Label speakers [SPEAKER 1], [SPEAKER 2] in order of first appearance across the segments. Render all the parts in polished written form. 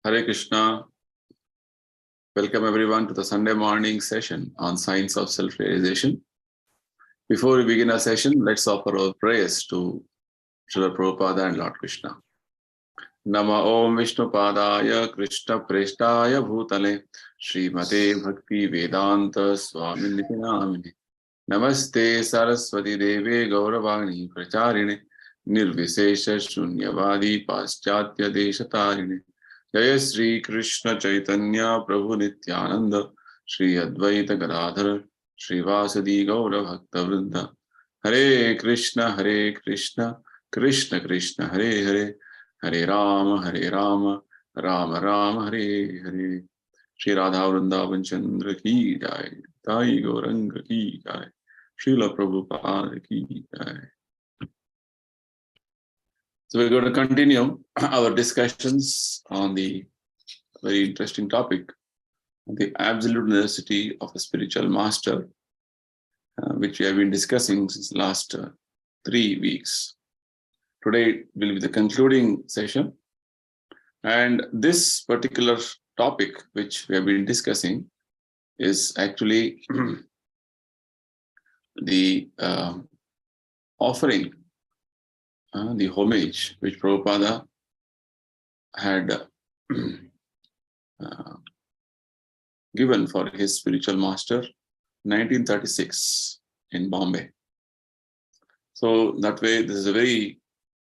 [SPEAKER 1] Hare Krishna. Welcome everyone to the Sunday morning session on Science of Self-Realization. Before we begin our session, let's offer our prayers to Srila Prabhupada and Lord Krishna. Nama Om Vishnu Padaya Krishna Preshtaya Bhutale Srimate Bhaktivedanta Swami Prabhupada. Namaste Saraswati Deve Gauravani Pracharine Nirvisesha Shunyavadi Paschatya Deshatarine Jaya Sri Krishna Chaitanya Prabhu Nityananda Sri Advaita Gadadhar Sri Vasadi Gaura Bhakta Vrinda Hare Krishna Krishna Krishna Hare Hare Hare Rama Rama Rama Hare Hare Sri Radha Vrindavan Chandrodaya Ki Jai Sai Gauranga Ki Jai Srila Prabhupada Ki Jai. So we're going to continue our discussions on the very interesting topic, the absolute necessity of a spiritual master, which we have been discussing since the last 3 weeks. Today will be the concluding session. And this particular topic, which we have been discussing, is actually the offering, the homage which Prabhupada had given for his spiritual master 1936 in Bombay. So that way, this is a very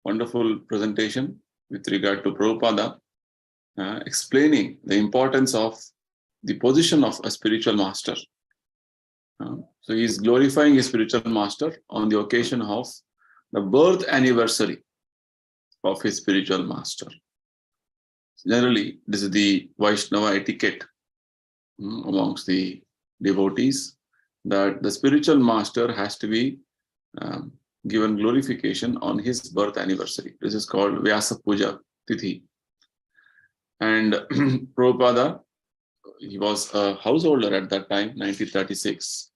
[SPEAKER 1] wonderful presentation with regard to Prabhupada explaining the importance of the position of a spiritual master. So he is glorifying his spiritual master on the occasion of the birth anniversary of his spiritual master. Generally, this is the Vaishnava etiquette amongst the devotees, that the spiritual master has to be given glorification on his birth anniversary. This is called Vyasa Puja Tithi. And Prabhupada, he was a householder at that time, 1936.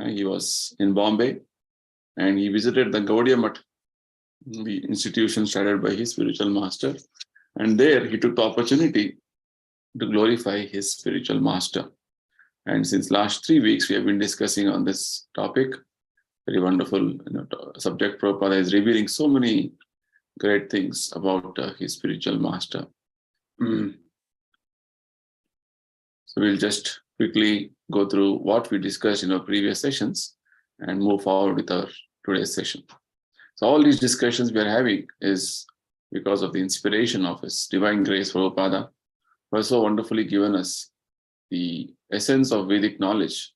[SPEAKER 1] He was in Bombay, and he visited the Gaudiya Math, the institution started by his spiritual master. And there he took the opportunity to glorify his spiritual master. And since last 3 weeks, we have been discussing on this topic. Very wonderful subject. Prabhupada is revealing so many great things about his spiritual master. So we'll just quickly go through what we discussed in our previous sessions and move forward with our today's session. So all these discussions we are having is because of the inspiration of His Divine Grace Prabhupada, who has so wonderfully given us the essence of Vedic knowledge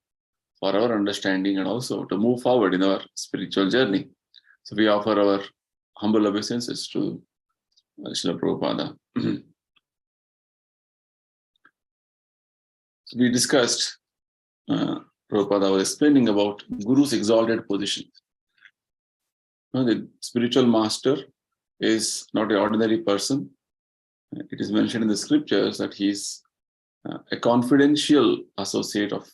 [SPEAKER 1] for our understanding and also to move forward in our spiritual journey. So we offer our humble obeisances to Srila Prabhupada. So we discussed, Prabhupada was explaining about Guru's exalted position. The spiritual master is not an ordinary person. It is mentioned in the scriptures that he is a confidential associate of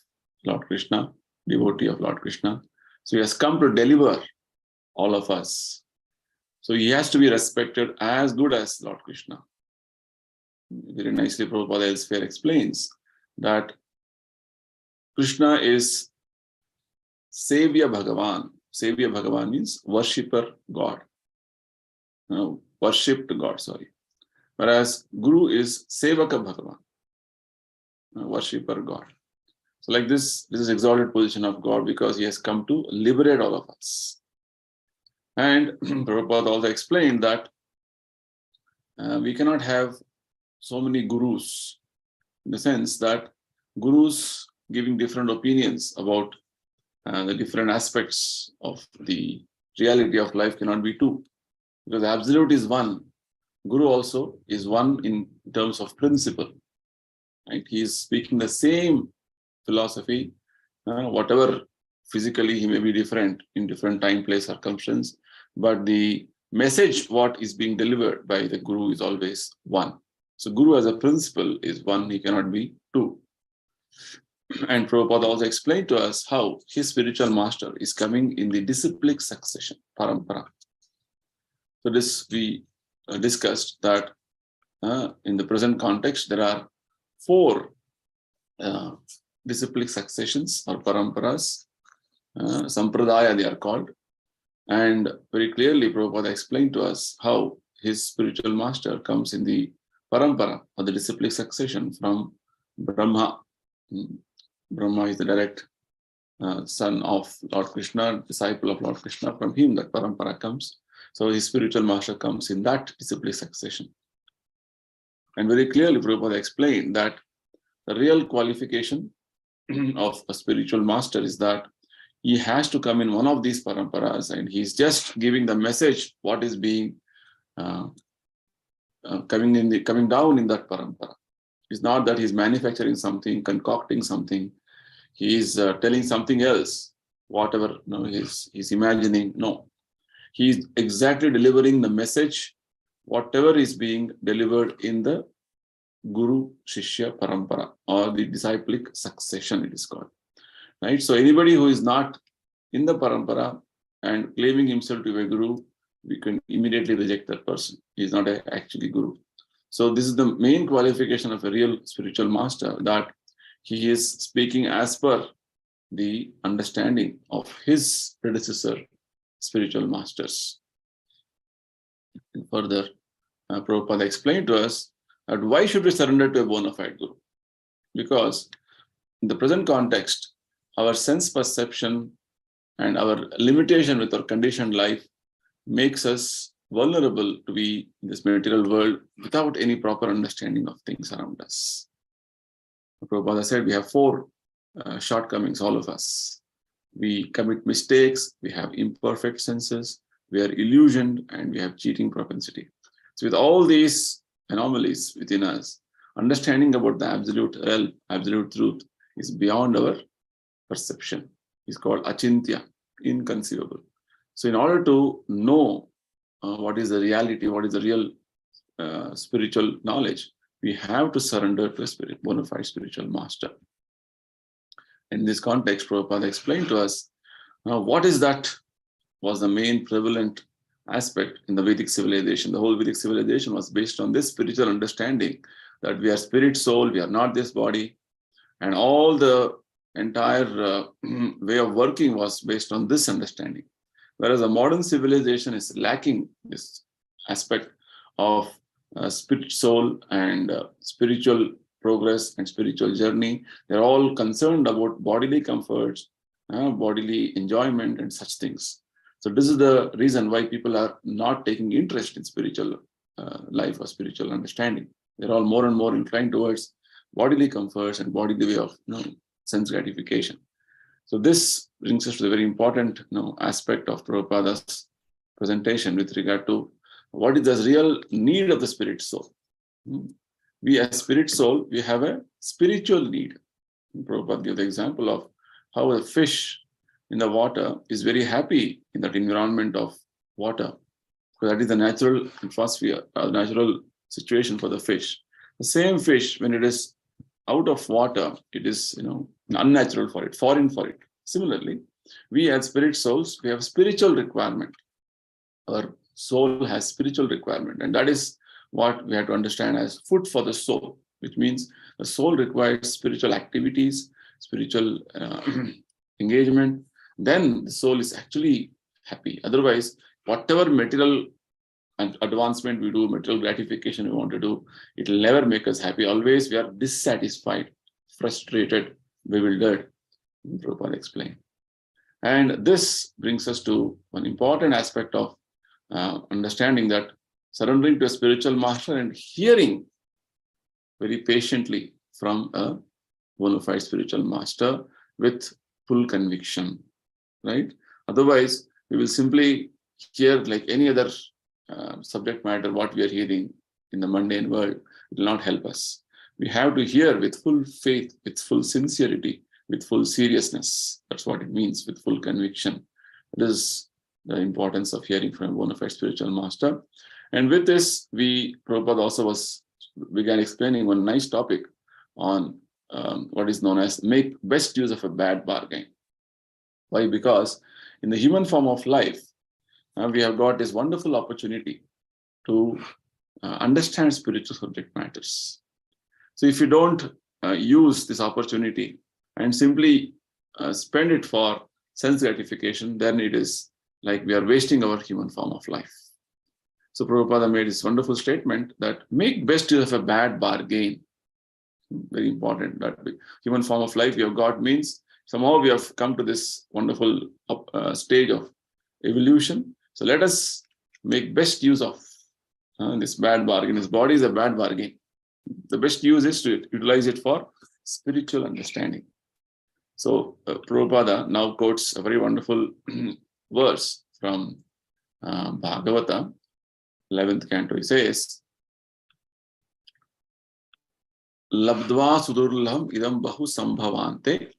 [SPEAKER 1] Lord Krishna, devotee of Lord Krishna. So he has come to deliver all of us. So he has to be respected as good as Lord Krishna. Very nicely, Prabhupada elsewhere explains that Krishna is Sevya Bhagavan. Sevya Bhagavan means worshipper God. Worshipped God, sorry. Whereas Guru is Sevaka Bhagavan, worshipper God. So like this is exalted position of God because he has come to liberate all of us. And Prabhupada also explained that we cannot have so many gurus, in the sense that gurus giving different opinions about the different aspects of the reality of life cannot be two. Because absolute is one. Guru also is one in terms of principle. Right? He is speaking the same philosophy, whatever physically he may be different in different time, place, circumstance, but the message what is being delivered by the Guru is always one. So Guru as a principle is one, he cannot be two. And Prabhupada also explained to us how his spiritual master is coming in the disciplic succession, parampara. So this we discussed that in the present context, there are 4 disciplic successions or paramparas, sampradaya they are called. And very clearly, Prabhupada explained to us how his spiritual master comes in the parampara or the disciplic succession from Brahma. Brahma is the direct son of Lord Krishna, disciple of Lord Krishna. From him that parampara comes. So his spiritual master comes in that disciplic succession. And very clearly, Prabhupada explained that the real qualification of a spiritual master is that he has to come in one of these paramparas, and he's just giving the message what is being coming down in that parampara. It's not that he's manufacturing something, concocting something. He is telling something else, whatever he's imagining. No, he's exactly delivering the message, whatever is being delivered in the Guru Shishya Parampara or the disciplic succession, it is called. Right? So anybody who is not in the parampara and claiming himself to be a guru, we can immediately reject that person. He is not actually guru. So this is the main qualification of a real spiritual master, that he is speaking as per the understanding of his predecessor spiritual masters. And further, Prabhupada explained to us that why should we surrender to a bona fide guru? Because in the present context, our sense perception and our limitation with our conditioned life makes us vulnerable to be in this material world without any proper understanding of things around us. Prabhupada said we have 4 shortcomings, all of us. We commit mistakes, we have imperfect senses, we are illusioned, and we have cheating propensity. So with all these anomalies within us, understanding about the absolute realm, absolute truth is beyond our perception. It's called achintya, inconceivable. So in order to know what is the reality, what is the real spiritual knowledge, we have to surrender to a bona fide spiritual master. In this context, Prabhupada explained to us what is that was the main prevalent aspect in the Vedic civilization. The whole Vedic civilization was based on this spiritual understanding that we are spirit, soul, we are not this body, and all the entire way of working was based on this understanding. Whereas the modern civilization is lacking this aspect of spirit, soul, and spiritual progress and spiritual journey. They're all concerned about bodily comforts, bodily enjoyment, and such things. So this is the reason why people are not taking interest in spiritual life or spiritual understanding. They're all more and more inclined towards bodily comforts and bodily way of sense gratification. So this brings us to the very important aspect of Prabhupada's presentation with regard to what is the real need of the spirit soul. We as spirit soul, we have a spiritual need. Prabhupada gave the example of how a fish in the water is very happy in that environment of water, because that is the natural atmosphere, natural situation for the fish. The same fish, when it is out of water, it is unnatural for it, foreign for it. Similarly, we as spirit souls, we have spiritual requirement. Our soul has spiritual requirement, and that is what we have to understand as food for the soul, which means the soul requires spiritual activities, spiritual engagement. Then the soul is actually happy. Otherwise, whatever material advancement we do, material gratification we want to do, it will never make us happy. Always we are dissatisfied, frustrated, bewildered, Prabhupada explained. And this brings us to one important aspect of understanding that surrendering to a spiritual master and hearing very patiently from a bona fide spiritual master with full conviction, right? Otherwise, we will simply hear like any other subject matter, what we are hearing in the mundane world. It will not help us. We have to hear with full faith, with full sincerity, with full seriousness. That's what it means, with full conviction. It is the importance of hearing from a bona fide spiritual master. And with this, Prabhupada also began explaining one nice topic on what is known as make best use of a bad bargain. Why? Because in the human form of life, we have got this wonderful opportunity to understand spiritual subject matters. So if you don't use this opportunity and simply spend it for sense gratification, then it is like we are wasting our human form of life. So Prabhupada made this wonderful statement that make best use of a bad bargain. Very important. That human form of life we have got means somehow we have come to this wonderful stage of evolution. So let us make best use of this bad bargain. This body is a bad bargain. The best use is to utilize it for spiritual understanding. So Prabhupada now quotes a very wonderful verse from Bhagavata, 11th canto. He says, Labdva sudurlaham idam bahu sambhavante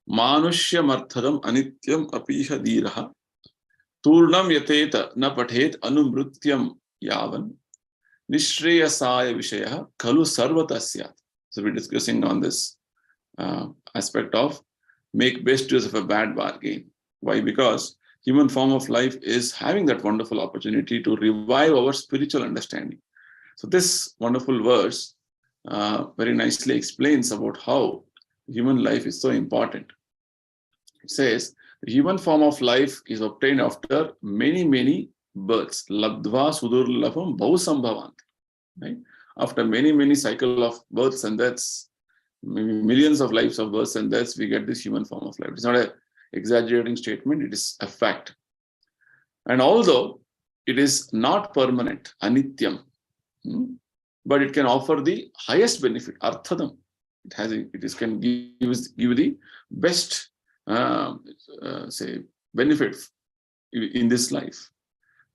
[SPEAKER 1] manusyamarthadam anityam apiha diraha turnam yateta na pathet anumrutyam yavan nishreyasaya vishaya khalu sarvatasyat. So we're discussing on this aspect of make best use of a bad bargain. Why? Because human form of life is having that wonderful opportunity to revive our spiritual understanding. So this wonderful verse very nicely explains about how human life is so important. It says, the human form of life is obtained after many, many births. Labdva sudurlabham bahusambhavanti. Right? After many, many cycles of births and deaths, maybe millions of lives of births and deaths, we get this human form of life. It's not an exaggerating statement, it is a fact. And although it is not permanent, anityam, but it can offer the highest benefit, arthadam. It can give the best, benefit in this life.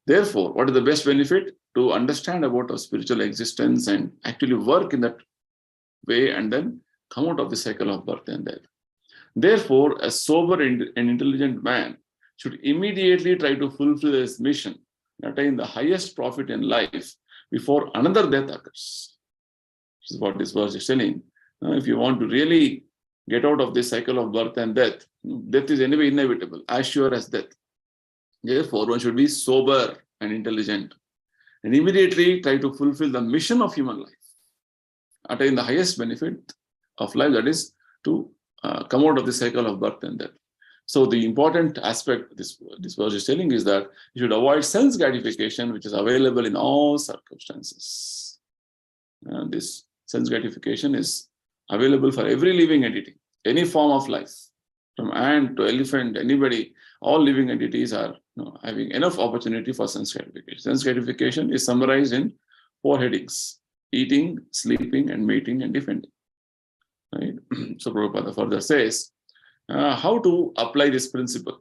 [SPEAKER 1] Therefore, what is the best benefit? To understand about our spiritual existence and actually work in that way and then come out of the cycle of birth and death. Therefore, a sober and intelligent man should immediately try to fulfill his mission and attain the highest profit in life before another death occurs. This is what this verse is telling. If you want to really get out of this cycle of birth and death, death is anyway inevitable, as sure as death. Therefore, one should be sober and intelligent and immediately try to fulfill the mission of human life, attain the highest benefit of life, that is to come out of the cycle of birth and death. So the important aspect this verse is telling is that you should avoid sense gratification, which is available in all circumstances. This sense gratification is available for every living entity, any form of life, from ant to elephant, anybody, all living entities are having enough opportunity for sense gratification. Sense gratification is summarized in 4 headings: eating, sleeping, and mating, and defending. Right? So Prabhupada further says, how to apply this principle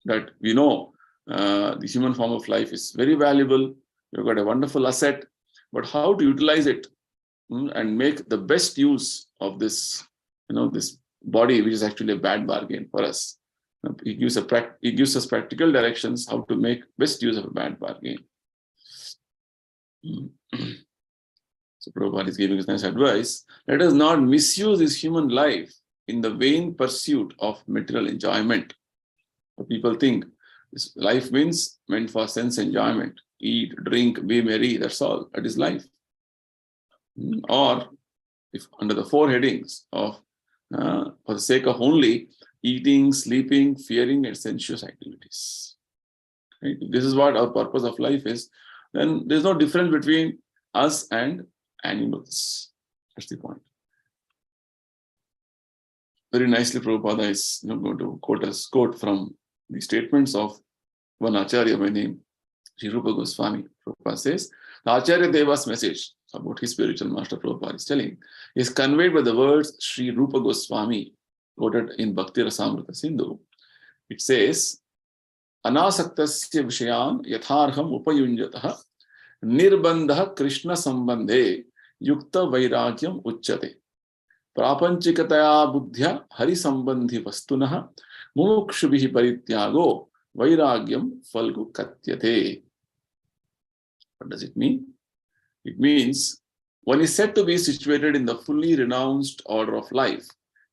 [SPEAKER 1] that we know the human form of life is very valuable, you've got a wonderful asset, but how to utilize it and make the best use of this, this body, which is actually a bad bargain for us. It gives us practical directions how to make best use of a bad bargain. So Prabhupada is giving us nice advice. Let us not misuse this human life in the vain pursuit of material enjoyment. People think this life meant for sense enjoyment. Eat, drink, be merry, that's all. That is life. Or if under the 4 headings of for the sake of only eating, sleeping, fearing, and sensuous activities. Right? If this is what our purpose of life is, then there's no difference between us and animals. That's the point. Very nicely, Prabhupada is going to quote from the statements of one Acharya by name Sri Rupa Goswami. Prabhupada says, the Acharya Deva's message about his spiritual master Prabhupada is telling is conveyed by the words Sri Rupa Goswami quoted in Bhakti Rasamrita Sindhu. It says, Anasaktasya Vishayan Yatharham Upayunjataha Nirbandha Krishna Sambandhe Yukta Vairagyam Uchchate Prapanchikataya Buddhya Hari Sambandhi Vastunaha Mumukshubihi Parityago Vairagyam Falgu Katyate. What does it mean? It means one is said to be situated in the fully renounced order of life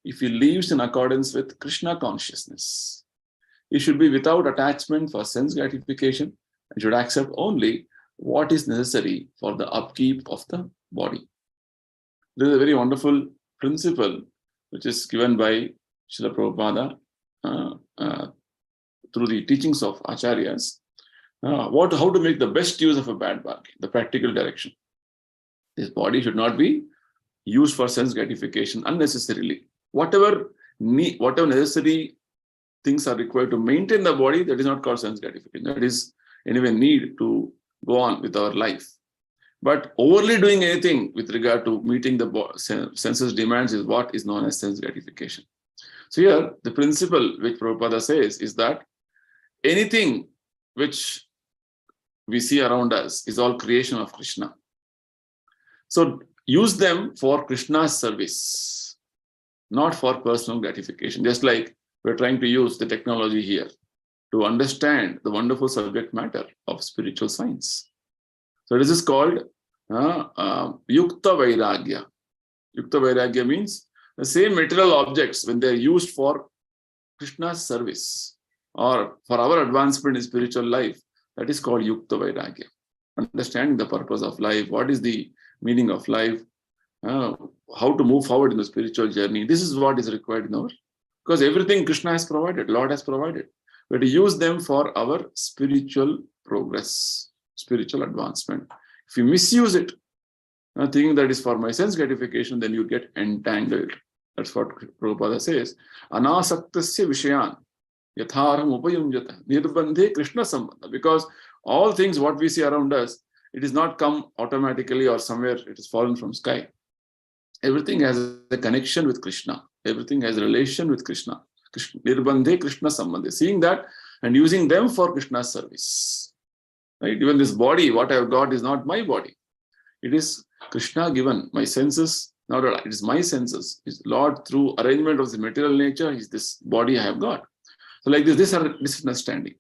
[SPEAKER 1] if he lives in accordance with Krishna consciousness. He should be without attachment for sense gratification and should accept only what is necessary for the upkeep of the body. This is a very wonderful principle which is given by Srila Prabhupada through the teachings of Acharyas. How to make the best use of a bad body, the practical direction. This body should not be used for sense gratification unnecessarily. Whatever necessary things are required to maintain the body, that is not called sense gratification. That is anyway need to go on with our life. But overly doing anything with regard to meeting the senses demands is what is known as sense gratification. So here, the principle which Prabhupada says is that anything which we see around us is all creation of Krishna. So use them for Krishna's service, not for personal gratification. Just like we're trying to use the technology here to understand the wonderful subject matter of spiritual science. So this is called Yukta Vairagya. Yukta Vairagya means the same material objects, when they're used for Krishna's service or for our advancement in spiritual life, that is called Yukta Vairagya. Understanding the purpose of life, what is the meaning of life, how to move forward in the spiritual journey. This is what is required in our, because everything Krishna has provided, Lord has provided. We have to use them for our spiritual progress, spiritual advancement. If you misuse it, thinking that is for my sense gratification, then you get entangled. That's what Prabhupada says. Anasaktasya vishayan yatharam upayunjata nirbandhe Krishna sambandha. Because all things what we see around us, it is not come automatically or somewhere it is fallen from sky. Everything has a connection with Krishna. Everything has a relation with Krishna. Nirbandhe Krishna sambandhe. Seeing that and using them for Krishna's service. Right? Even this body, what I have got is not my body. It is Krishna given. My senses, not it is my senses. It's Lord through arrangement of the material nature is this body I have got. So like this is understanding.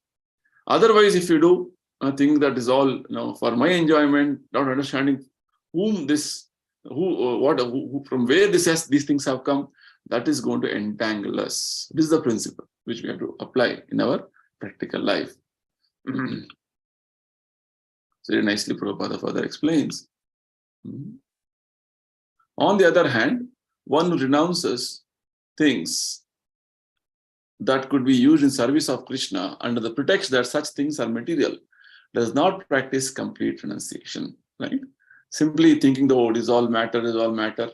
[SPEAKER 1] Otherwise, if you do a thing that is all for my enjoyment, not understanding from where these things have come, that is going to entangle us. This is the principle which we have to apply in our practical life. So very nicely Prabhupada further explains. On the other hand, one who renounces things that could be used in service of Krishna under the pretext that such things are material does not practice complete renunciation. Right? Simply thinking it is all matter, is all matter.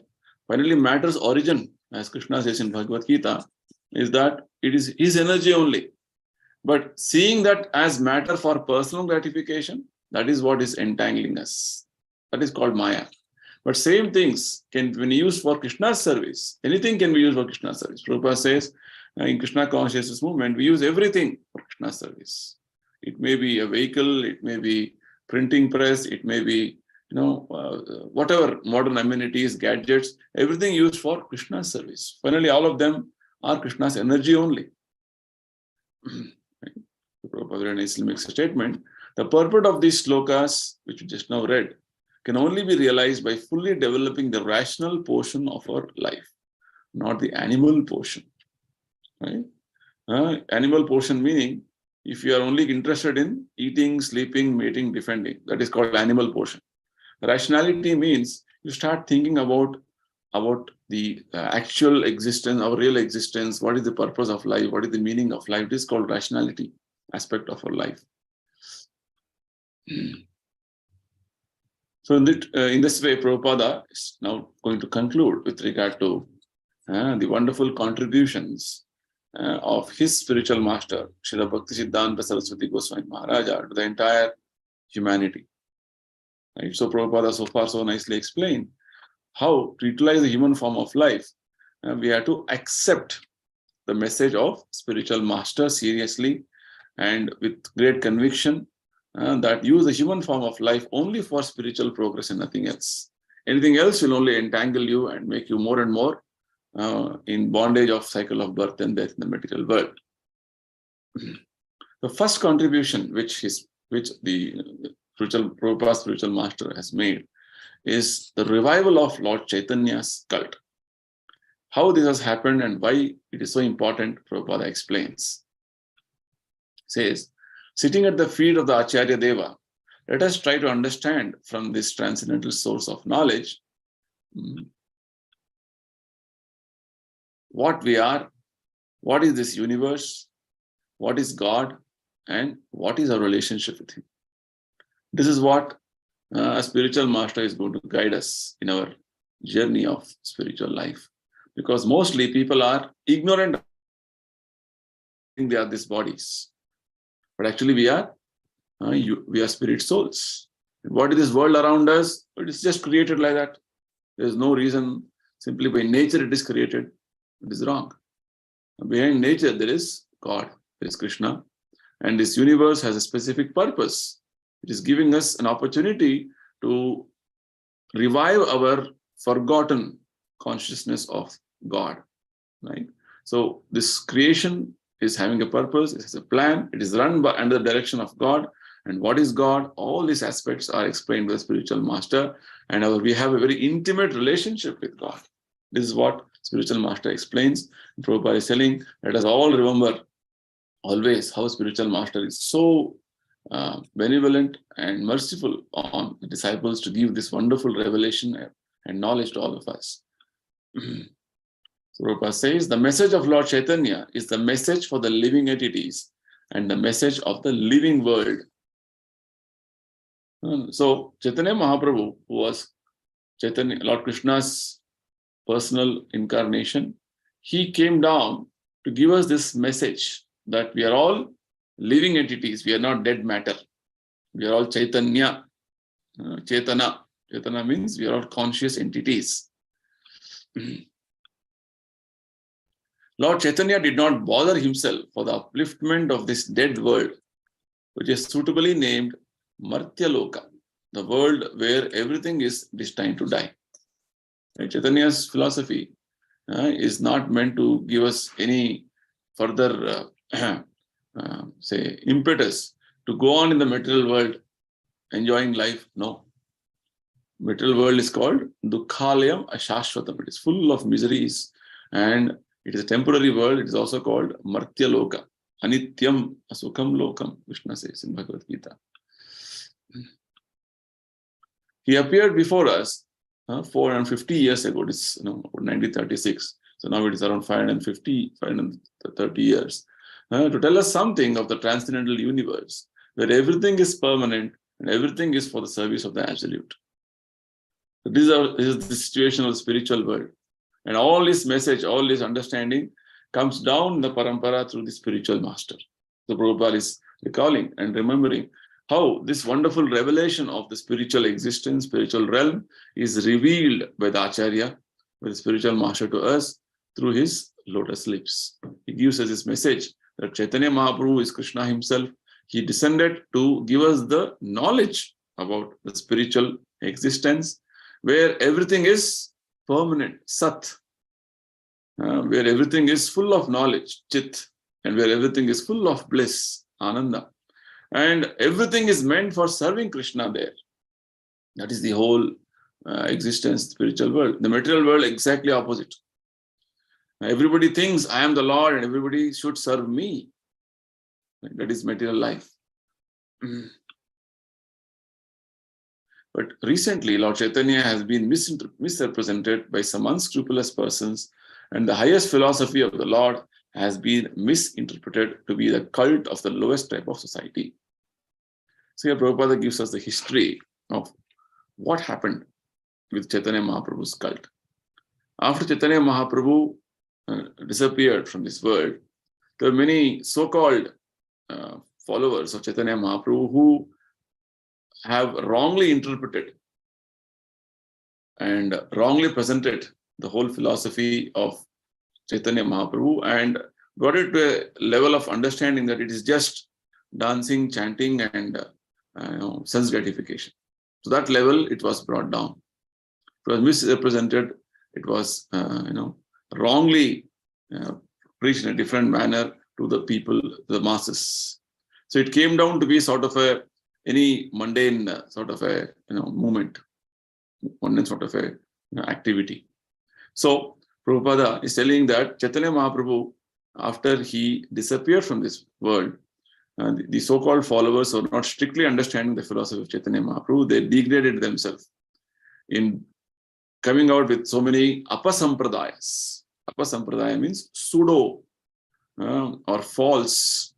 [SPEAKER 1] Finally, matter's origin, as Krishna says in Bhagavad Gita, is that it is his energy only. But seeing that as matter for personal gratification, that is what is entangling us. That is called Maya. But same things can be used for Krishna's service. Anything can be used for Krishna's service. Prabhupada says, in Krishna consciousness movement, we use everything for Krishna's service. It may be a vehicle, it may be printing press, it may be whatever modern amenities, gadgets, everything used for Krishna's service. Finally, all of them are Krishna's energy only. Prabhupada nicely makes a statement. The purport of these slokas, which we just now read, can only be realized by fully developing the rational portion of our life, not the animal portion. Right? Animal portion meaning, if you are only interested in eating, sleeping, mating, defending, that is called animal portion. Rationality means you start thinking about the actual existence, our real existence, what is the purpose of life, what is the meaning of life. This is called rationality aspect of our life. So in this way, Prabhupada is now going to conclude with regard to the wonderful contributions of his spiritual master, Srila Bhaktisiddhanta Saraswati Goswami Maharaja, to the entire humanity. Right? So Prabhupada so far so nicely explained how to utilize the human form of life. We have to accept the message of spiritual master seriously and with great conviction, that use the human form of life only for spiritual progress and nothing else. Anything else will only entangle you and make you more and more in bondage of cycle of birth and death in the material world. The first contribution which the Prabhupada's spiritual master has made is the revival of Lord Chaitanya's cult. How this has happened and why it is so important, Prabhupada explains. Says, sitting at the feet of the Acharya Deva, let us try to understand from this transcendental source of knowledge what we are, what is this universe, what is God, and what is our relationship with Him. This is what a spiritual master is going to guide us in our journey of spiritual life. Because mostly people are ignorant, they are these bodies. But actually we are spirit souls. What is this world around us? It is just created like that. There is no reason, simply by nature it is created. It is wrong. Behind nature there is God, there is Krishna. And this universe has a specific purpose. It is giving us an opportunity to revive our forgotten consciousness of God. Right? So this creation is having a purpose, it has a plan, it is run by under the direction of God. And what is God? All these aspects are explained by the spiritual master, and we have a very intimate relationship with God. This is what spiritual master explains. Prabhupada is telling, let us all remember always how spiritual master is so benevolent and merciful on the disciples to give this wonderful revelation and knowledge to all of us. So Prabhupada says, the message of Lord Chaitanya is the message for the living entities and the message of the living world. So Chaitanya Mahaprabhu, who was Chaitanya, Lord Krishna's personal incarnation, he came down to give us this message that we are all living entities, we are not dead matter. We are all Chaitanya, Chaitana. Chaitana means we are all conscious entities. Lord Chaitanya did not bother himself for the upliftment of this dead world, which is suitably named Martya Loka, the world where everything is destined to die. Chaitanya's philosophy is not meant to give us any further, impetus to go on in the material world enjoying life. No. Material world is called Dukkhalayam Ashashvatam. It is full of miseries and it is a temporary world. It is also called Martya Loka. Anityam Asukham Lokam, Krishna says in Bhagavad Gita. He appeared before us 450 years ago. It's 1936. So now it is around 530 years to tell us something of the transcendental universe, where everything is permanent and everything is for the service of the Absolute. So this is the situation of the spiritual world. And all this message, all this understanding comes down the parampara through the spiritual master. So Prabhupada is recalling and remembering how this wonderful revelation of the spiritual existence, spiritual realm is revealed by the Acharya, by the spiritual master to us through his lotus lips. He gives us this message that Chaitanya Mahaprabhu is Krishna himself. He descended to give us the knowledge about the spiritual existence, where everything is permanent, Sat, where everything is full of knowledge, Chit, and where everything is full of bliss, Ananda. And everything is meant for serving Krishna there. That is the whole existence, spiritual world. The material world, exactly opposite. Everybody thinks I am the Lord and everybody should serve me. That is material life. But recently, Lord Chaitanya has been misrepresented by some unscrupulous persons, and the highest philosophy of the Lord has been misinterpreted to be the cult of the lowest type of society. So here Prabhupada gives us the history of what happened with Chaitanya Mahaprabhu's cult. After Chaitanya Mahaprabhu disappeared from this world, there were many so-called followers of Chaitanya Mahaprabhu who have wrongly interpreted and wrongly presented the whole philosophy of Chaitanya Mahaprabhu and got it to a level of understanding that it is just dancing, chanting, and sense gratification. To that level, it was brought down. It was misrepresented. It was, wrongly preached in a different manner to the people, the masses. So it came down to be sort of any mundane sort of a movement, mundane sort of a activity. So Prabhupada is telling that Chaitanya Mahaprabhu, after he disappeared from this world, the so-called followers who are not strictly understanding the philosophy of Chaitanya Mahaprabhu, they degraded themselves in coming out with so many apasampradayas. Apasampradaya means pseudo or false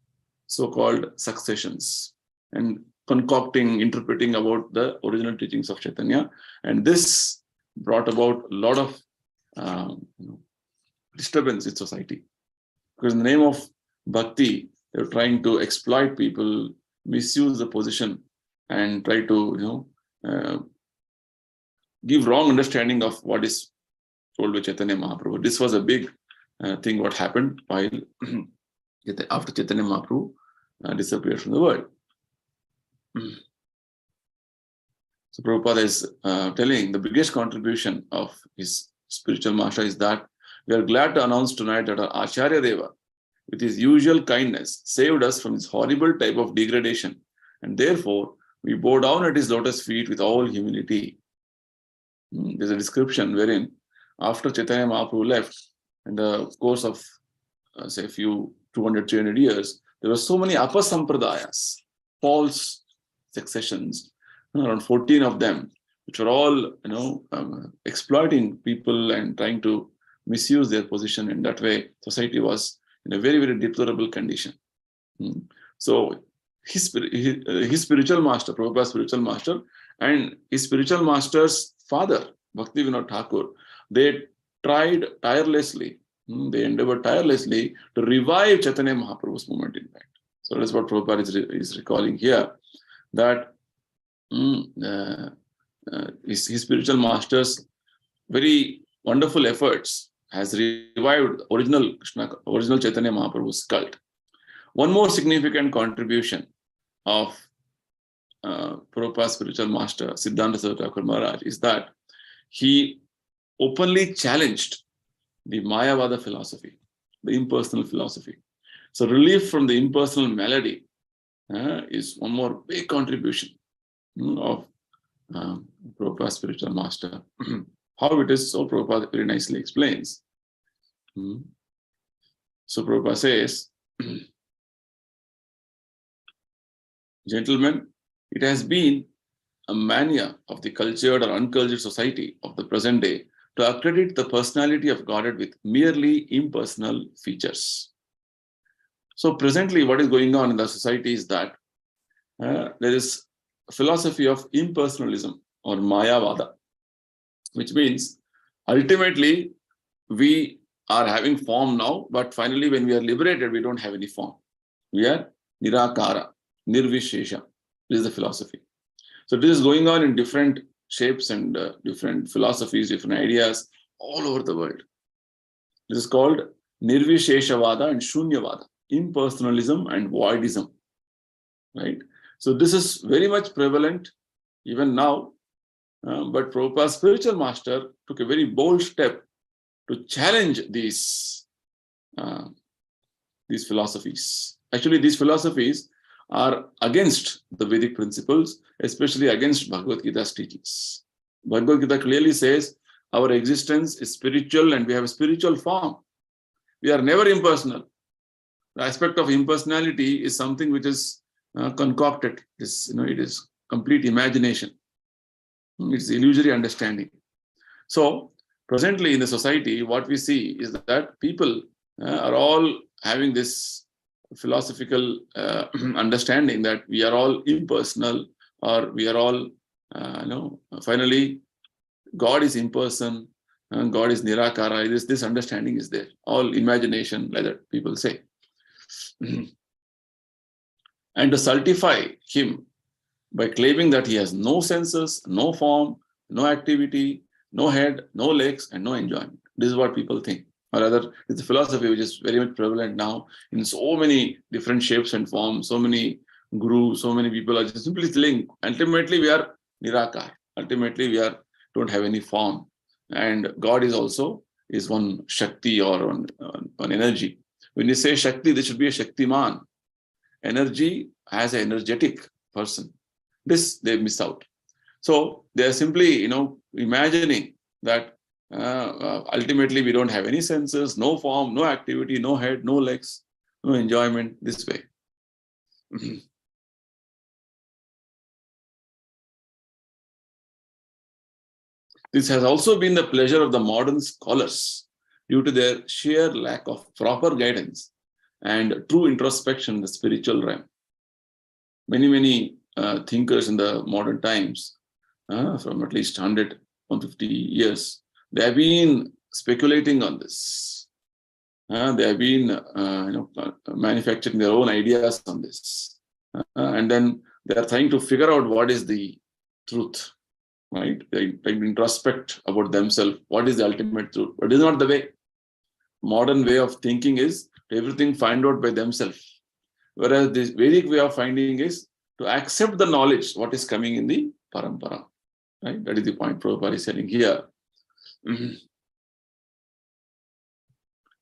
[SPEAKER 1] so-called successions, and concocting, interpreting about the original teachings of Chaitanya. And this brought about a lot of disturbance in society. Because in the name of bhakti, they're trying to exploit people, misuse the position, and try to, give wrong understanding of what is told by Chaitanya Mahaprabhu. This was a big thing what happened while after Chaitanya Mahaprabhu disappeared from the world. So Prabhupada is telling the biggest contribution of his spiritual master is that we are glad to announce tonight that our Acharya Deva, with his usual kindness, saved us from this horrible type of degradation, and therefore we bow down at his lotus feet with all humility. There's a description wherein after Chaitanya Mahaprabhu left, in the course of say a few 200, 300 years, there were so many apasampradayas, false successions, around 14 of them, which were all exploiting people and trying to misuse their position. In that way, society was in a very, very deplorable condition. So his spiritual master, Prabhupada's spiritual master, and his spiritual master's father, Bhaktivedanta Thakur, they tried tirelessly, they endeavored tirelessly to revive Chaitanya Mahaprabhu's movement, in fact. So that's what Prabhupada is recalling here, that his spiritual master's very wonderful efforts has revived original Chaitanya Mahaprabhu's cult. One more significant contribution of Prabhupada's spiritual master, Siddhanta Saraswati Thakur Maharaj, is that he openly challenged the Mayavada philosophy, the impersonal philosophy. So relief from the impersonal malady is one more big contribution of Prabhupada's spiritual master. How it is, so Prabhupada very nicely explains. So Prabhupada says, gentlemen, it has been a mania of the cultured or uncultured society of the present day to accredit the personality of Godhead with merely impersonal features. So presently what is going on in the society is that there is a philosophy of impersonalism or Mayavada, which means ultimately we are having form now, but finally when we are liberated, we don't have any form. We are Nirakara, Nirvishesha. This is the philosophy. So this is going on in different shapes and different philosophies, different ideas all over the world. This is called Nirvisheshavada and Shunyavada, impersonalism and voidism, right? So this is very much prevalent even now, but Prabhupada's spiritual master took a very bold step to challenge these philosophies. Actually, these philosophies are against the Vedic principles, especially against Bhagavad Gita's teachings. Bhagavad Gita clearly says our existence is spiritual and we have a spiritual form. We are never impersonal. The aspect of impersonality is something which is concocted. It is complete imagination. It's illusory understanding. So presently in the society, what we see is that people are all having this philosophical understanding that we are all impersonal, or we are all, finally, God is impersonal, God is Nirakara. This understanding is there. All imagination, like that people say. And to stultify him by claiming that he has no senses, no form, no activity, no head, no legs, and no enjoyment. This is what people think. Or rather, it's a philosophy which is very much prevalent now in so many different shapes and forms. So many gurus, so many people are just simply saying, ultimately we are Nirakar. Ultimately we don't have any form. And God is also one Shakti or one energy. When you say Shakti, there should be a Shaktiman. Energy has an energetic person. This they miss out. So they are simply, imagining that ultimately we don't have any senses, no form, no activity, no head, no legs, no enjoyment, this way. This has also been the pleasure of the modern scholars due to their sheer lack of proper guidance and true introspection in the spiritual realm. Many thinkers in the modern times, from at least 100, 150 years, they have been speculating on this. They have been manufacturing their own ideas on this. And then they are trying to figure out what is the truth. Right? They introspect about themselves. What is the ultimate truth? But it is not the way. Modern way of thinking is everything find out by themselves. Whereas this Vedic way of finding is to accept the knowledge, what is coming in the parampara. Right? That is the point Prabhupada is saying here.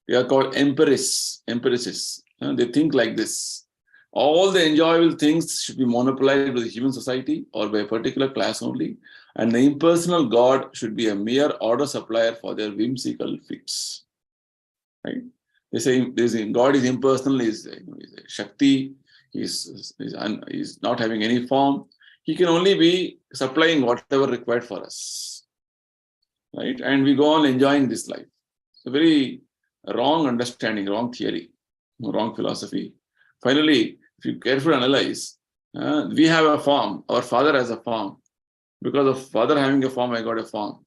[SPEAKER 1] They are called empresses. They think like this. All the enjoyable things should be monopolized by the human society or by a particular class only. And the impersonal God should be a mere order supplier for their whimsical fits. Right? They say God is impersonal, is a Shakti, is not having any form. He can only be supplying whatever required for us. Right? And we go on enjoying this life. It's a very wrong understanding, wrong theory, wrong philosophy. Finally, if you carefully analyze, we have a form, our father has a form. Because of father having a form, I got a form.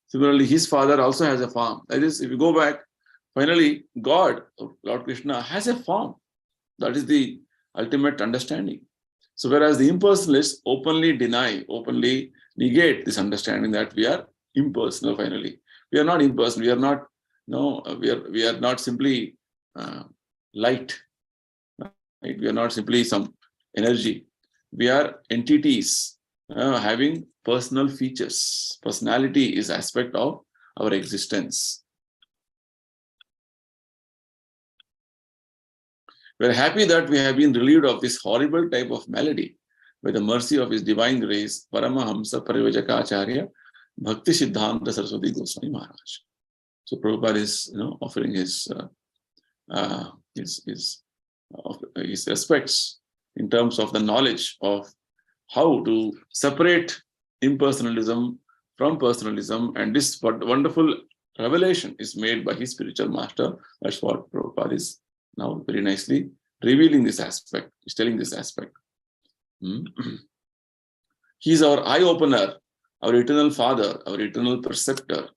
[SPEAKER 1] Similarly, his father also has a form. That is, if you go back, finally, God, Lord Krishna, has a form. That is the ultimate understanding. So whereas the impersonalists openly deny, openly negate this understanding that we are impersonal finally. We are not impersonal. We are not, we are not simply light. Right? We are not simply some energy. We are entities having personal features. Personality is aspect of our existence. We are happy that we have been relieved of this horrible type of malady by the mercy of His divine grace, Paramahamsa Parivajaka Acharya, Bhakti Siddhanta Saraswati Goswami Maharaj. So Prabhupada is, offering his respects in terms of the knowledge of how to separate impersonalism from personalism, and this wonderful revelation is made by his spiritual master. That's what Prabhupada is now very nicely revealing this aspect. He's telling this aspect. He is our eye-opener, our eternal father, our eternal preceptor,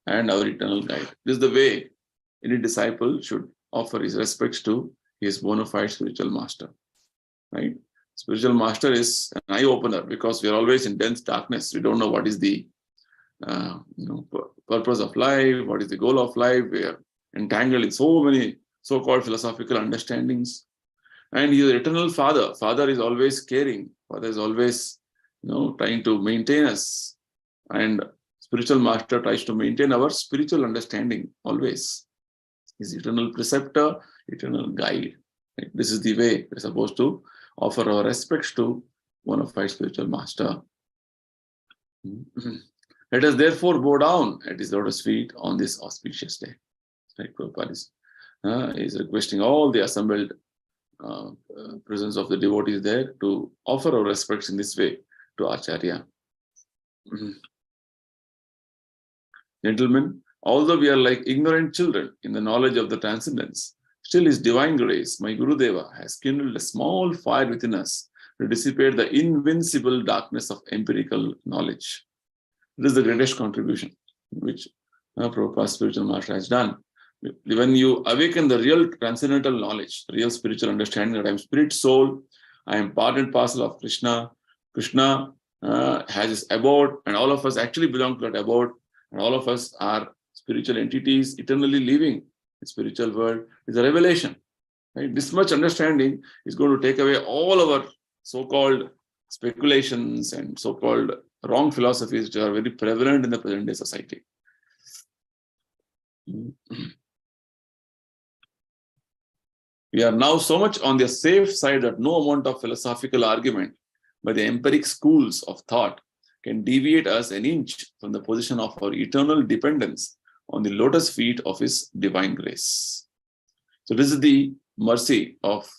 [SPEAKER 1] and our eternal guide. This is the way any disciple should offer his respects to his bona fide spiritual master. Right? Spiritual master is an eye-opener because we are always in dense darkness. We don't know what is the purpose of life, what is the goal of life. We are entangled in so many so-called philosophical understandings. And he is the eternal father. Father is always caring. Father is always trying to maintain us. And spiritual master tries to maintain our spiritual understanding always. He is eternal preceptor, eternal guide. Right? This is the way we're supposed to offer our respects to one of our spiritual master. Let us therefore bow down at his lotus feet on this auspicious day. Right, Prabhupada is requesting all the assembled presence of the devotees there to offer our respects in this way to Acharya. Gentlemen, although we are like ignorant children in the knowledge of the transcendence, still His divine grace, my Gurudeva, has kindled a small fire within us to dissipate the invincible darkness of empirical knowledge. This is the greatest contribution which Prabhupada's spiritual master has done. When you awaken the real transcendental knowledge, real spiritual understanding that I am spirit, soul, I am part and parcel of Krishna. Krishna has his abode, and all of us actually belong to that abode, and all of us are spiritual entities eternally living in the spiritual world. Is a revelation. Right? This much understanding is going to take away all our so-called speculations and so-called wrong philosophies which are very prevalent in the present day society. We are now so much on the safe side that no amount of philosophical argument by the empiric schools of thought can deviate us an inch from the position of our eternal dependence on the lotus feet of His divine grace. So this is the mercy of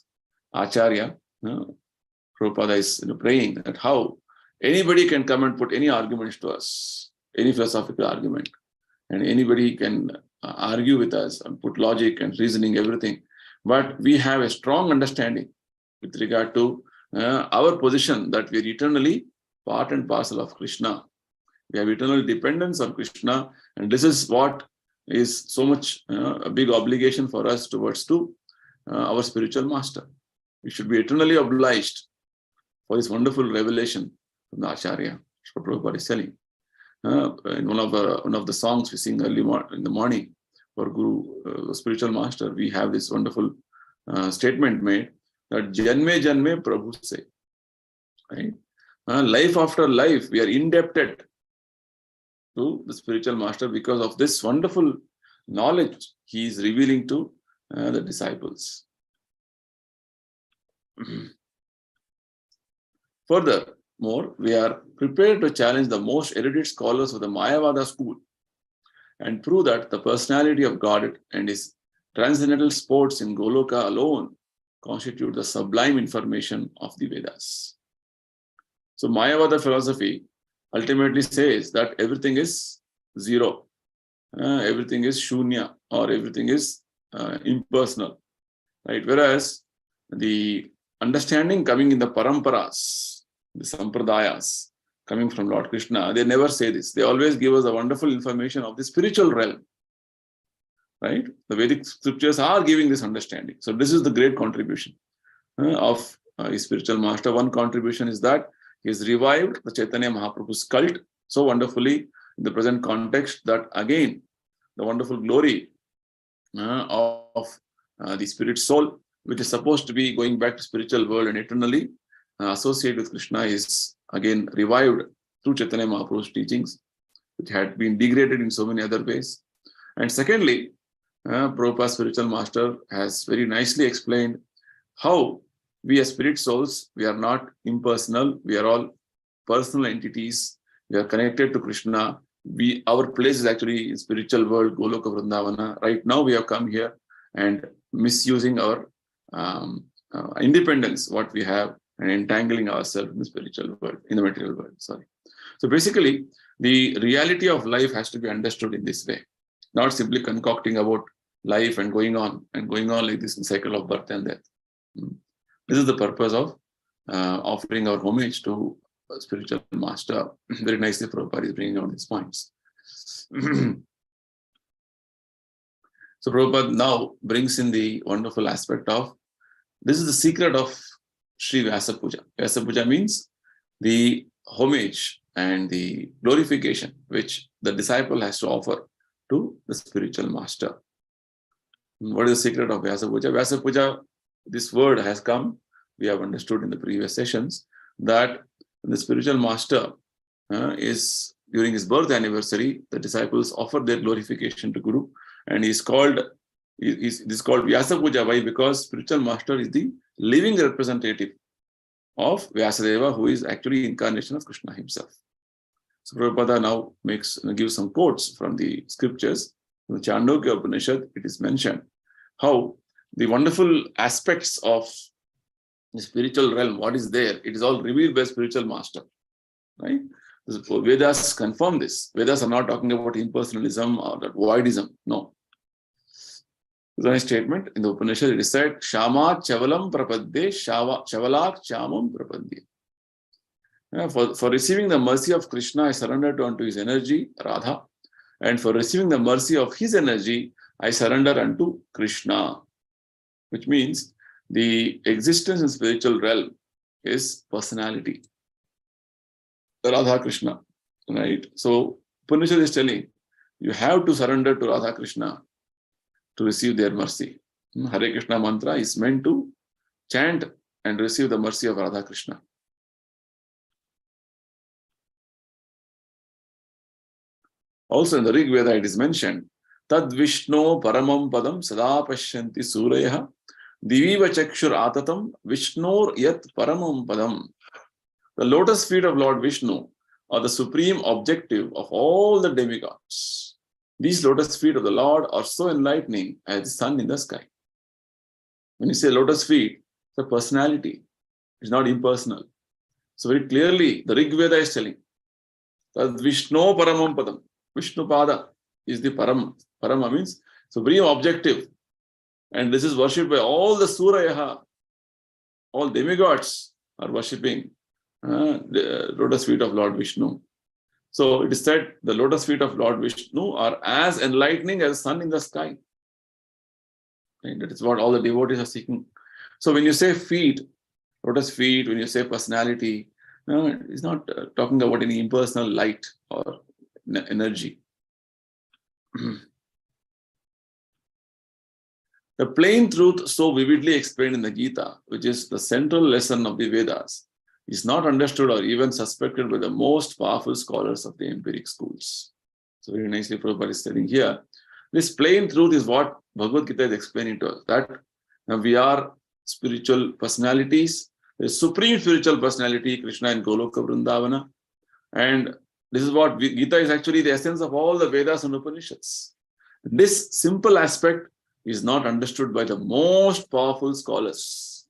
[SPEAKER 1] Acharya Prabhupada is praying that how anybody can come and put any arguments to us, any philosophical argument, and anybody can argue with us and put logic and reasoning, everything. But we have a strong understanding with regard to our position that we are eternally part and parcel of Krishna. We have eternal dependence on Krishna, and this is what is so much a big obligation for us towards our spiritual master. We should be eternally obliged for this wonderful revelation from the Acharya. Prabhupada is telling. In one of the songs we sing early in the morning for Guru, spiritual master, we have this wonderful statement made that Janme Janme Prabhu se. Right? Life after life, we are indebted to the spiritual master because of this wonderful knowledge he is revealing to the disciples. Furthermore, we are prepared to challenge the most erudite scholars of the Mayavada school and prove that the personality of God and his transcendental sports in Goloka alone constitute the sublime information of the Vedas. So Mayavada philosophy ultimately says that everything is zero, everything is shunya, or everything is impersonal, right? Whereas the understanding coming in the paramparas, the sampradayas coming from Lord Krishna, they never say this. They always give us a wonderful information of the spiritual realm, right? The Vedic scriptures are giving this understanding. So this is the great contribution of his spiritual master. One contribution is that he has revived the Chaitanya Mahaprabhu's cult so wonderfully in the present context that again, the wonderful glory of the spirit soul, which is supposed to be going back to spiritual world and eternally associated with Krishna, is again revived through Chaitanya Mahaprabhu's teachings, which had been degraded in so many other ways. And secondly, Prabhupada's spiritual master has very nicely explained how we as spirit souls, we are not impersonal, we are all personal entities, we are connected to Krishna. Our place is actually in spiritual world, Goloka Vrindavana. Right now we have come here and misusing our independence, what we have, and entangling ourselves in the spiritual world, in the material world, sorry. So basically, the reality of life has to be understood in this way, not simply concocting about life and going on like this in cycle of birth and death. This is the purpose of offering our homage to a spiritual master. Very nicely, Prabhupada is bringing out these points. So Prabhupada now brings in the wonderful aspect of, this is the secret of Sri Vyasa Puja. Vyasa Puja means the homage and the glorification which the disciple has to offer to the spiritual master. What is the secret of Vyasa Puja? Vyasa Puja, this word has come, we have understood in the previous sessions, that the spiritual master is, during his birth anniversary, the disciples offer their glorification to Guru, and this is called Vyasa Puja. Why? Because spiritual master is the living representative of Vyasadeva, who is actually incarnation of Krishna himself. So Prabhupada now gives some quotes from the scriptures. In the Chandogya Upanishad, it is mentioned how the wonderful aspects of the spiritual realm, what is there, it is all revealed by spiritual master, right? Vedas confirm this. Vedas are not talking about impersonalism or that voidism. No. There's a statement in the Upanishad, it is said, Shama Chavalam Prapadde, Chavalak Chamam Prapadde. For receiving the mercy of Krishna, I surrender unto his energy, Radha, and for receiving the mercy of his energy, I surrender unto Krishna. Which means the existence in spiritual realm is personality. Radha Krishna, right? So Upanishad is telling, you have to surrender to Radha Krishna to receive their mercy. Hare Krishna mantra is meant to chant and receive the mercy of Radha Krishna. Also in the Rig Veda it is mentioned, Tad Vishno Paramam Padam Sada Pashyanti Suraya Diviva Chakshur Atatam Vishnor Yat Paramam Padam. The lotus feet of Lord Vishnu are the supreme objective of all the demigods. These lotus feet of the Lord are so enlightening as the sun in the sky. When you say lotus feet, the personality, It's not impersonal. So very clearly, the Rig Veda is telling that Vishnu Paramam Padam. Vishnu Pada is the Param. Parama means, so very objective. And this is worshipped by all the Surayaha. All demigods are worshipping the lotus feet of Lord Vishnu. So it is said the lotus feet of Lord Vishnu are as enlightening as the sun in the sky. And that is what all the devotees are seeking. So when you say feet, lotus feet, when you say personality, it's not talking about any impersonal light or energy. The plain truth so vividly explained in the Gita, which is the central lesson of the Vedas, is not understood or even suspected by the most powerful scholars of the empiric schools. So very nicely Prabhupada is telling here, this plain truth is what Bhagavad Gita is explaining to us, that we are spiritual personalities. The supreme spiritual personality, Krishna in Goloka Vrindavana. And this is what Gita is actually the essence of all the Vedas and Upanishads. This simple aspect is not understood by the most powerful scholars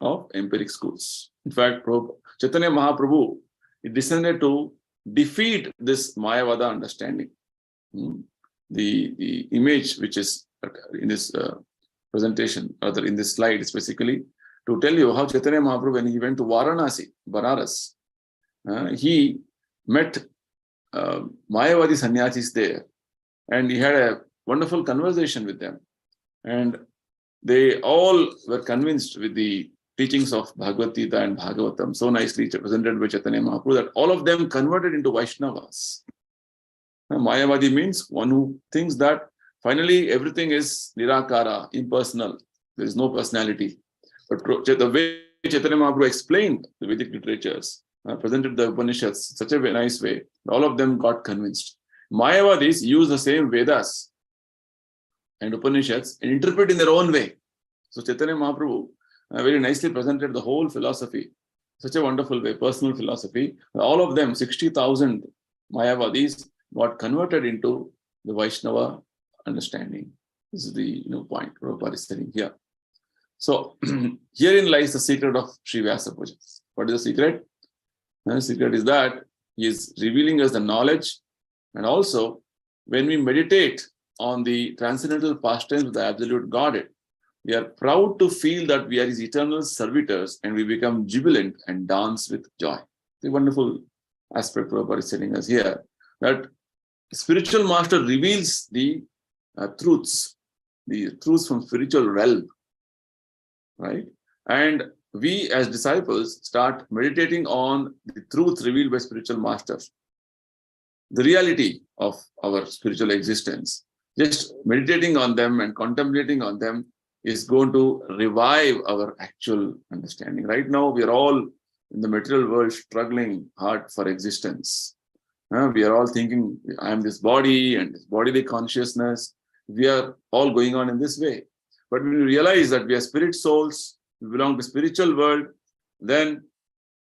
[SPEAKER 1] of empiric schools. In fact, Chaitanya Mahaprabhu, he descended to defeat this Mayavada understanding. The image which is in this presentation, or in this slide specifically, to tell you how Chaitanya Mahaprabhu, when he went to Varanasi, Banaras, he met Mayavadi sannyasis there, and he had a wonderful conversation with them. And they all were convinced with the teachings of Bhagavad Gita and Bhagavatam, so nicely presented by Chaitanya Mahaprabhu, that all of them converted into Vaishnavas. Mayavadi means one who thinks that finally everything is nirakara, impersonal, there is no personality. But the way Chaitanya Mahaprabhu explained the Vedic literatures, presented the Upanishads in such a nice way, all of them got convinced. Mayavadis use the same Vedas and Upanishads and interpret in their own way. So Chaitanya Mahaprabhu very nicely presented the whole philosophy, such a wonderful way, personal philosophy. All of them, 60,000 Mayavadis, got converted into the Vaishnava understanding. This is the point Prabhupada is telling here. So herein lies the secret of Sri Vyasa Puja. What is the secret? The secret is that he is revealing us the knowledge, and also when we meditate on the transcendental pastimes of the absolute Godhead, we are proud to feel that we are his eternal servitors, and we become jubilant and dance with joy. The wonderful aspect Prabhupada is telling us here, that the spiritual master reveals the truths from spiritual realm, right? And we as disciples start meditating on the truth revealed by spiritual masters, the reality of our spiritual existence. Just meditating on them and contemplating on them is going to revive our actual understanding. Right now, we are all in the material world struggling hard for existence. We are all thinking, I am this body and this bodily consciousness. We are all going on in this way. But when we realize that we are spirit souls, we belong to the spiritual world, then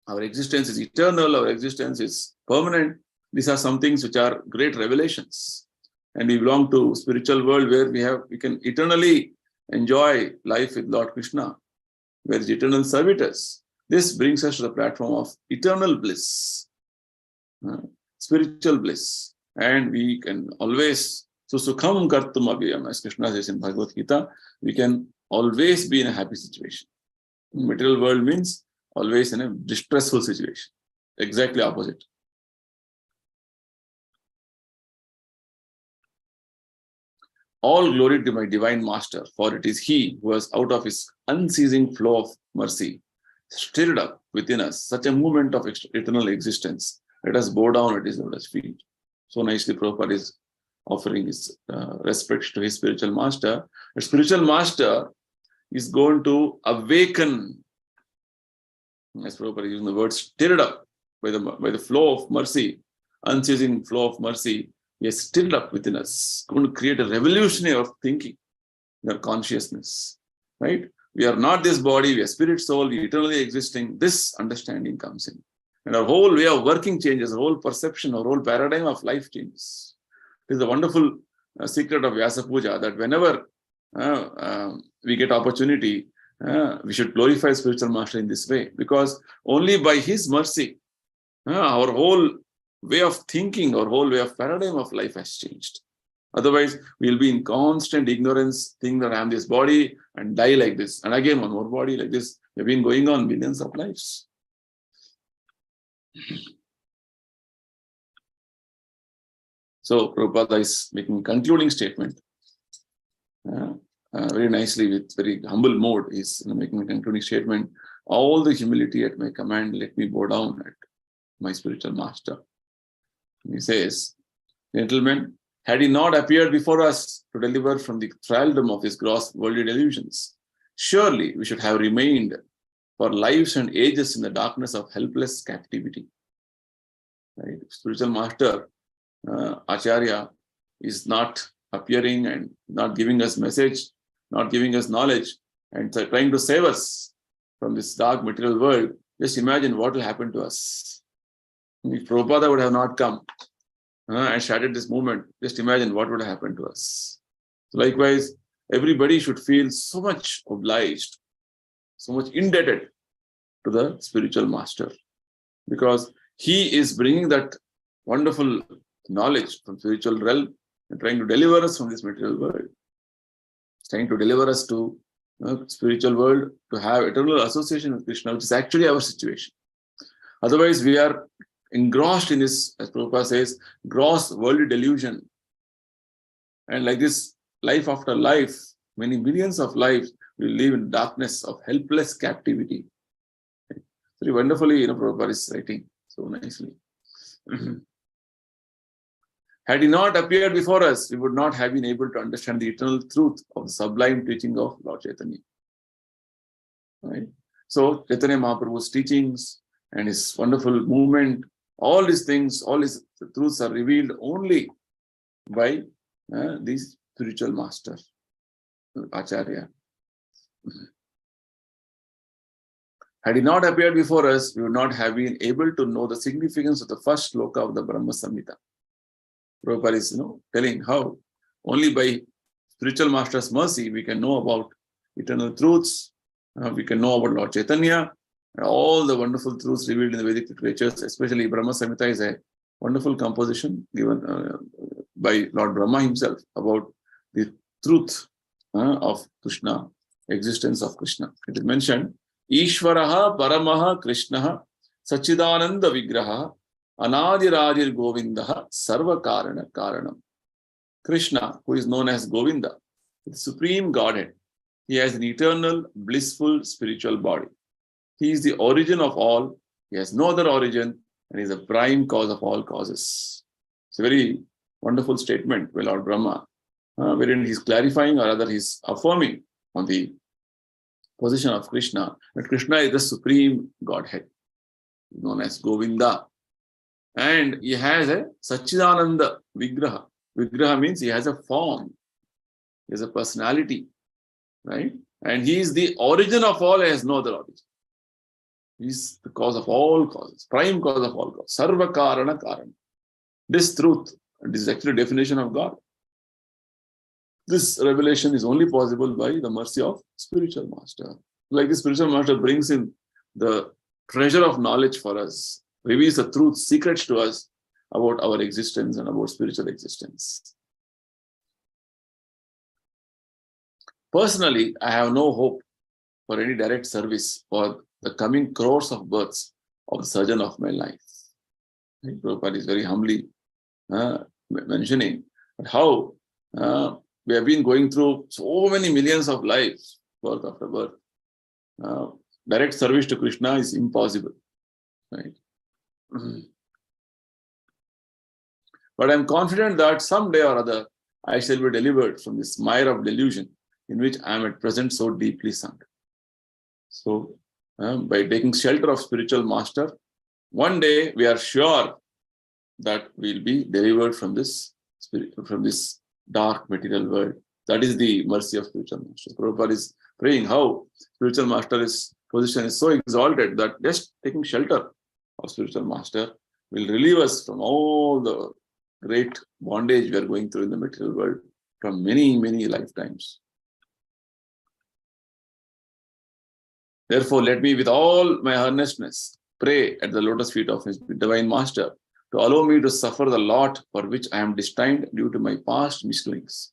[SPEAKER 1] our existence is eternal, our existence is permanent. These are some things which are great revelations. And we belong to spiritual world where we can eternally enjoy life with Lord Krishna, where is eternal servitors. This brings us to the platform of eternal bliss, spiritual bliss. And we can always, so sukham kartum abhyam, as Krishna says in Bhagavad Gita, we can always be in a happy situation. Material world means always in a distressful situation. Exactly opposite. All glory to my divine master, for it is he who has out of his unceasing flow of mercy stirred up within us such a movement of eternal existence. Let us bow down at his lotus feet. So nicely Prabhupada is offering his respect to his spiritual master. The spiritual master is going to awaken, as Prabhupada is using the word, stirred up by the flow of mercy, unceasing flow of mercy. He has stirred up within us, going to create a revolution of thinking, in our consciousness, right? We are not this body, we are spirit, soul, we are eternally existing. This understanding comes in. And our whole way of working changes, our whole perception, our whole paradigm of life changes. It is the wonderful secret of Vyasa Puja, that whenever we get opportunity, we should glorify spiritual master in this way, because only by his mercy, our whole way of thinking, our whole way of paradigm of life has changed. Otherwise, we'll be in constant ignorance, think that I am this body and die like this. And again, one more body like this. We've been going on millions of lives. So, Prabhupada is making a concluding statement. Very nicely, with very humble mode, he's making a concluding statement. All the humility at my command, let me bow down at my spiritual master. He says, gentlemen, had he not appeared before us to deliver from the thraldom of his gross worldly delusions, surely we should have remained for lives and ages in the darkness of helpless captivity. Right? Spiritual master, Acharya, is not appearing and not giving us message, not giving us knowledge, and trying to save us from this dark material world. Just imagine what will happen to us. If Prabhupada would have not come and started this movement, just imagine what would have happened to us. So likewise, everybody should feel so much obliged, so much indebted to the spiritual master, because he is bringing that wonderful knowledge from spiritual realm and trying to deliver us from this material world. He's trying to deliver us to spiritual world, to have eternal association with Krishna, which is actually our situation. Otherwise, we are engrossed in this, as Prabhupada says, gross worldly delusion. And like this, life after life, many millions of lives will live in darkness of helpless captivity. Very wonderfully, Prabhupada is writing so nicely. Had he not appeared before us, we would not have been able to understand the eternal truth of the sublime teaching of Lord Chaitanya. Right? So, Chaitanya Mahaprabhu's teachings and his wonderful movement, all these things, all his truths are revealed only by this spiritual master, Acharya. Had he not appeared before us, we would not have been able to know the significance of the first sloka of the Brahma Samhita. Prabhupada is telling how only by spiritual master's mercy we can know about eternal truths, we can know about Lord Chaitanya, and all the wonderful truths revealed in the Vedic literatures, especially Brahma Samhita is a wonderful composition given by Lord Brahma himself about the truth of Krishna, existence of Krishna. It is mentioned, Ishvaraha Paramaha Krishnaha Sachidananda Vigraha Anadiradir Govindaha Sarva Karana Karanam. Krishna, who is known as Govinda, the supreme Godhead, he has an eternal, blissful spiritual body. He is the origin of all, he has no other origin, and he is the prime cause of all causes. It's a very wonderful statement by Lord Brahma, wherein he's clarifying, or rather he's affirming on the position of Krishna, that Krishna is the supreme Godhead, known as Govinda. And he has a Sachidananda Vigraha. Vigraha means he has a form, he has a personality, right? And he is the origin of all, he has no other origin. He is the cause of all causes, prime cause of all causes. Sarva Karana Karana. This truth, this is actually a definition of God. This revelation is only possible by the mercy of spiritual master. Like the spiritual master brings in the treasure of knowledge for us, reveals the truth, secrets to us about our existence and about spiritual existence. Personally, I have no hope for any direct service for the coming crores of births of the surgeon of my life. Prabhupada is very humbly mentioning how we have been going through so many millions of lives, birth after birth. Direct service to Krishna is impossible. Right? But I'm confident that someday or other I shall be delivered from this mire of delusion in which I am at present so deeply sunk. So, by taking shelter of spiritual master, one day we are sure that we'll be delivered from this dark material world. That is the mercy of spiritual master. Prabhupada is praying how spiritual master's position is so exalted that just taking shelter of spiritual master will relieve us from all the great bondage we are going through in the material world from many, many lifetimes. Therefore, let me with all my earnestness pray at the lotus feet of his divine master to allow me to suffer the lot for which I am destined due to my past misdoings.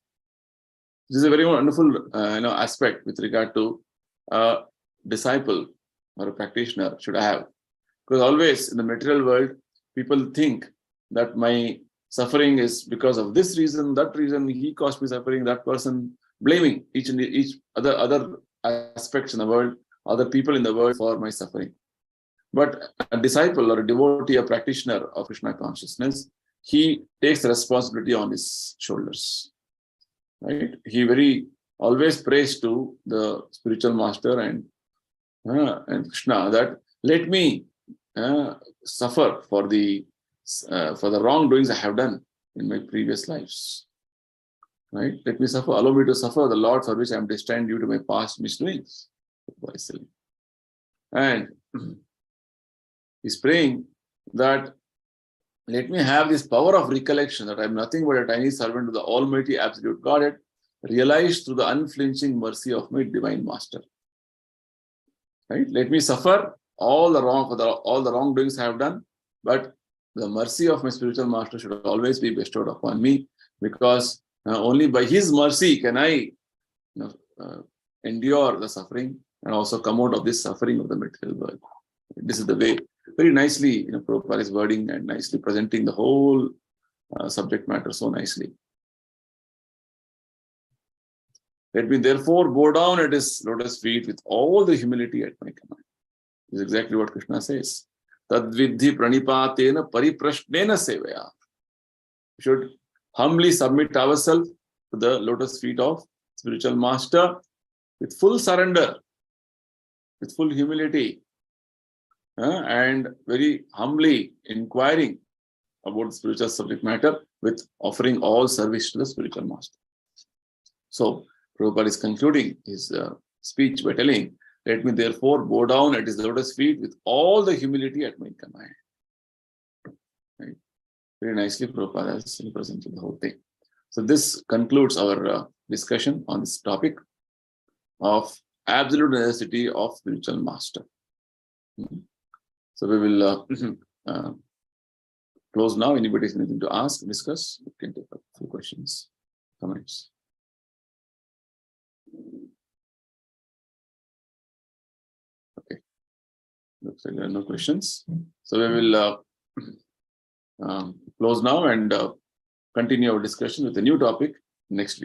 [SPEAKER 1] This is a very wonderful aspect with regard to a disciple or a practitioner should have. Because always in the material world, people think that my suffering is because of this reason, that reason, he caused me suffering, that person, blaming each other aspects in the world, other people in the world for my suffering. But a disciple or a devotee, a practitioner of Krishna consciousness, he takes responsibility on his shoulders. Right? He very always prays to the spiritual master and Krishna that let me suffer for the wrongdoings I have done in my previous lives. Right? Let me suffer, allow me to suffer the lot for which I am destined due to my past misdoings. And he's praying that let me have this power of recollection that I am nothing but a tiny servant of the Almighty Absolute Godhead, realized through the unflinching mercy of my divine master. Right? Let me suffer all the wrongdoings I have done, but the mercy of my spiritual master should always be bestowed upon me, because only by his mercy can I endure the suffering and also come out of this suffering of the material world. This is the way, very nicely, Prabhupada is wording and nicely presenting the whole subject matter so nicely. Let me therefore bow down at his lotus feet with all the humility at my command. This is exactly what Krishna says. Tadvidhi pranipatena pariprashnena sevaya. We should humbly submit ourselves to the lotus feet of spiritual master with full surrender, with full humility, and very humbly inquiring about the spiritual subject matter with offering all service to the spiritual master. So, Prabhupada is concluding his speech by telling, let me therefore bow down at his lotus feet with all the humility at my command. Right? Very nicely, Prabhupada has presented the whole thing. So this concludes our discussion on this topic of absolute necessity of spiritual master. So we will close now. Anybody has anything to ask, discuss? We can take a few questions, comments. Okay. Looks like there are no questions. So we will close now and continue our discussion with a new topic next week.